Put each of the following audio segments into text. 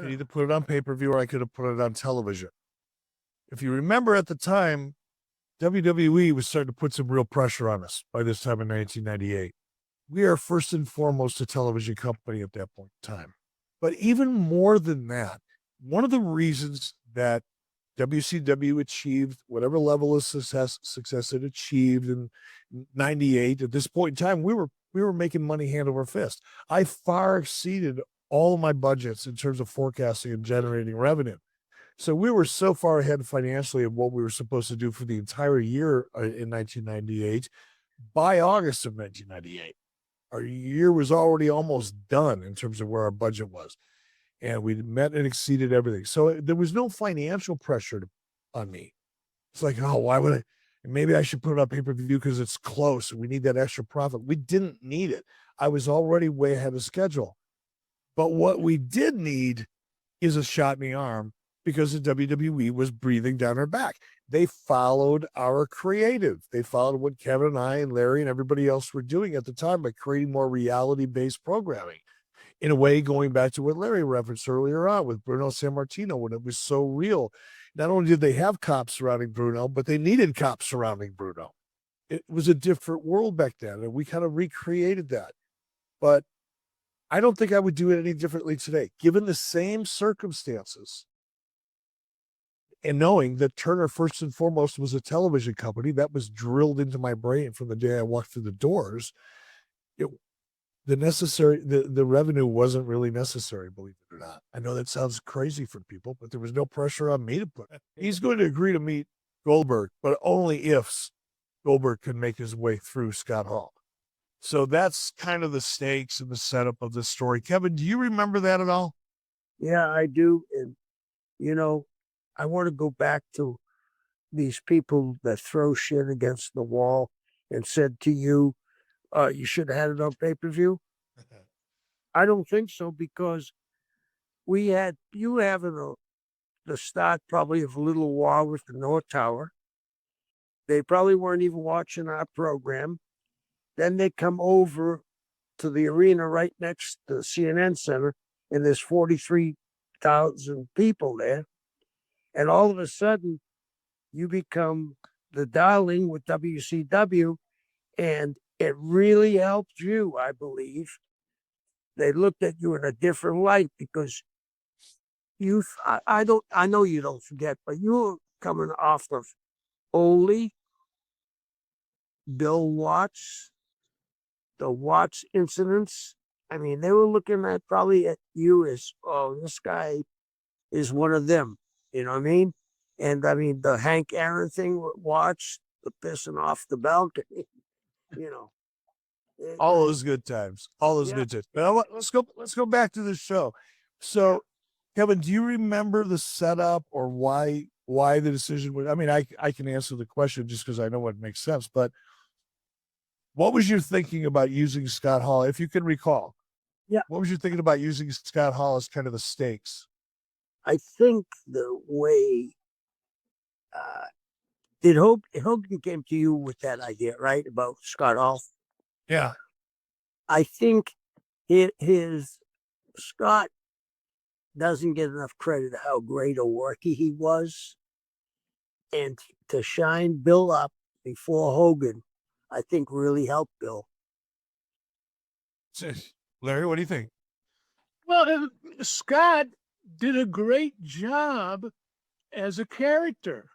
I could either put it on pay-per-view or I could have put it on television. If you remember at the time, WWE was starting to put some real pressure on us by this time in 1998. We are first and foremost a television company at that point in time. But even more than that, one of the reasons that WCW achieved whatever level of success it achieved in 98, at this point in time, we were making money hand over fist. I far exceeded all of my budgets in terms of forecasting and generating revenue. So we were so far ahead financially of what we were supposed to do for the entire year in 1998. By August of 1998, our year was already almost done in terms of where our budget was. And we met and exceeded everything. So there was no financial pressure on me. It's like, oh, why would I? Maybe I should put it on pay-per-view because it's close and we need that extra profit. We didn't need it. I was already way ahead of schedule. But what we did need is a shot in the arm because the WWE was breathing down our back. They followed our creative. They followed what Kevin and I and Larry and everybody else were doing at the time by creating more reality-based programming. In a way, going back to what Larry referenced earlier on with Bruno Sammartino, when it was so real. Not only did they have cops surrounding Bruno, but they needed cops surrounding Bruno. It was a different world back then, and we kind of recreated that. But I don't think I would do it any differently today, given the same circumstances. And knowing that Turner, first and foremost, was a television company, that was drilled into my brain from the day I walked through the doors. The revenue wasn't really necessary, believe it or not. I know that sounds crazy for people, but there was no pressure on me to put it. He's going to agree to meet Goldberg, but only if Goldberg can make his way through Scott Hall. So that's kind of the stakes and the setup of the story. Kevin, do you remember that at all? Yeah, I do. And, I want to go back to these people that throw shit against the wall and said to you, you should have had it on pay-per-view. I don't think so, because we had you having the start probably of a little war with the North Tower. They probably weren't even watching our program. Then they come over to the arena right next to the CNN Center, and there's 43,000 people there. And all of a sudden, you become the darling with WCW, and it really helped you, I believe. They looked at you in a different light because I know you don't forget, but you were coming off of Ole, Bill Watts, the Watts incidents. I mean, they were looking at probably at you as, oh, this guy is one of them. You know what I mean? And I mean, the Hank Aaron thing with Watts, the pissing off the balcony, you know. All those good times. All those good times. But let's go back to the show. So, Kevin, do you remember the setup or why the decision was? I mean, I can answer the question just because I know what makes sense, but what was your thinking about using Scott Hall, if you can recall? Yeah. What was your thinking about using Scott Hall as kind of the stakes? I think the way Hogan came to you with that idea, right, about Scott Hall? Yeah. I think his Scott doesn't get enough credit how great a worker he was. And to shine Bill up before Hogan, I think really helped Bill. Larry, what do you think? Well, Scott did a great job as a character.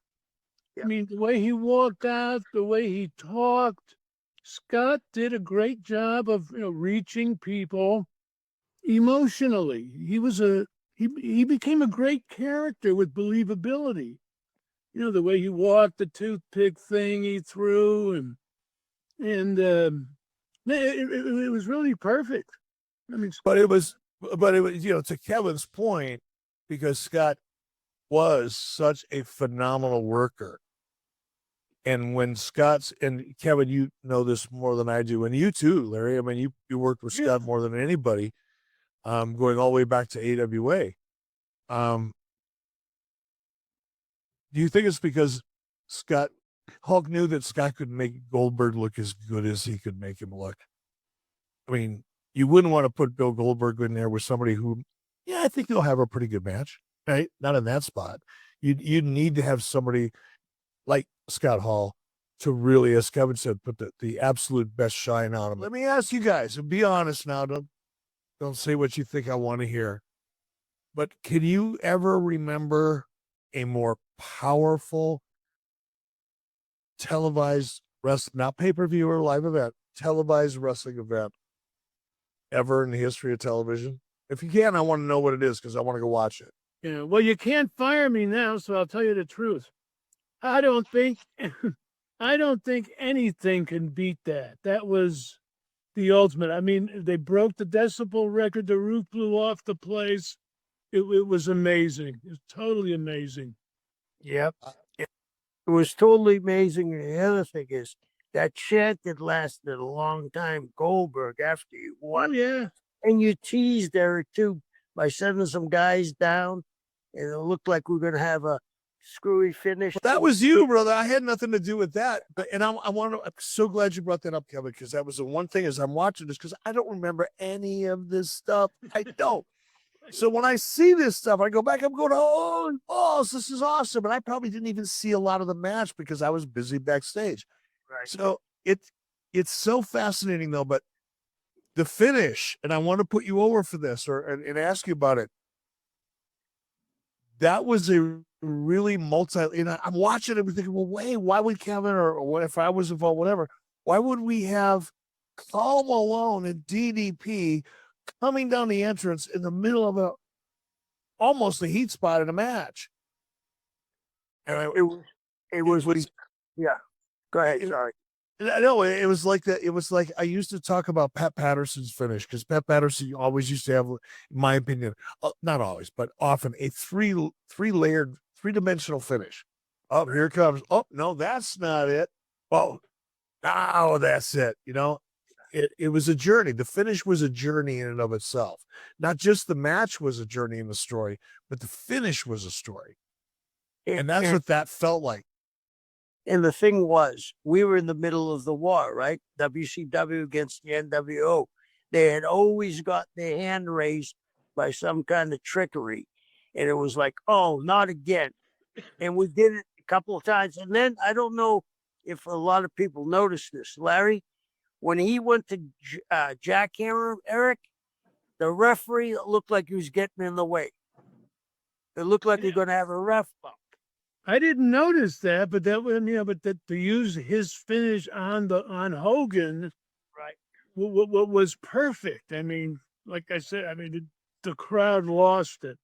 Yeah. I mean, the way he walked out, the way he talked, Scott did a great job of reaching people emotionally. He became a great character with believability. The way he walked, the toothpick thing he threw, and it was really perfect. I mean, but it was to Kevin's point, because Scott was such a phenomenal worker. And when and Kevin, you know this more than I do, and you too, Larry. I mean, you worked with Scott more than anybody, going all the way back to AWA. Do you think it's because Hulk knew that Scott could make Goldberg look as good as he could make him look? I mean, you wouldn't want to put Bill Goldberg in there with somebody who yeah, I think they'll have a pretty good match, right? Not in that spot. You need to have somebody like Scott Hall to really, as Kevin said, put the absolute best shine on him. Let me ask you guys, and be honest now. Don't say what you think I want to hear. But can you ever remember a more powerful televised wrestling, not pay-per-view or live event, televised wrestling event ever in the history of television? If you can, I want to know what it is because I want to go watch it. Yeah, well, you can't fire me now, so I'll tell you the truth. I don't think anything can beat that. That was the ultimate. I mean, they broke the decibel record. The roof blew off the place. It was amazing. It was totally amazing. Yep. It was totally amazing. And the other thing is that chant that lasted a long time, Goldberg, after you Oh, won. yeah. And you teased Eric too by sending some guys down, and it looked like we are gonna have a screwy finish. That was you, brother. I had nothing to do with that. But I'm so glad you brought that up, Kevin, because that was the one thing as I'm watching this, because I don't remember any of this stuff. I don't. So when I see this stuff, I go back, I'm going, oh, this is awesome. And I probably didn't even see a lot of the match because I was busy backstage. Right. So it's so fascinating though, but the finish, and I want to put you over for this and ask you about it. That was a really I'm watching it and thinking, well, wait, why would Kevin or what if I was involved, whatever, why would we have Karl Malone and DDP coming down the entrance in the middle of almost a heat spot in a match? And It was yeah. Go ahead. Sorry. No, it was like that. It was like I used to talk about Pat Patterson's finish because Pat Patterson always used to have, in my opinion, not always, but often a three-layered, three-dimensional finish. Oh, here it comes. Oh, no, that's not it. Oh, now that's it. You know, it was a journey. The finish was a journey in and of itself. Not just the match was a journey in the story, but the finish was a story. And that's what that felt like. And the thing was, we were in the middle of the war, right? WCW against the NWO. They had always got their hand raised by some kind of trickery. And it was like, oh, not again. And we did it a couple of times. And then I don't know if a lot of people noticed this. Larry, when he went to jackhammer Eric, the referee looked like he was getting in the way. It looked like he was going to have a ref bump. I didn't notice that, but that was, but to use his finish on Hogan, right, what was perfect. I mean, like I said, the crowd lost it.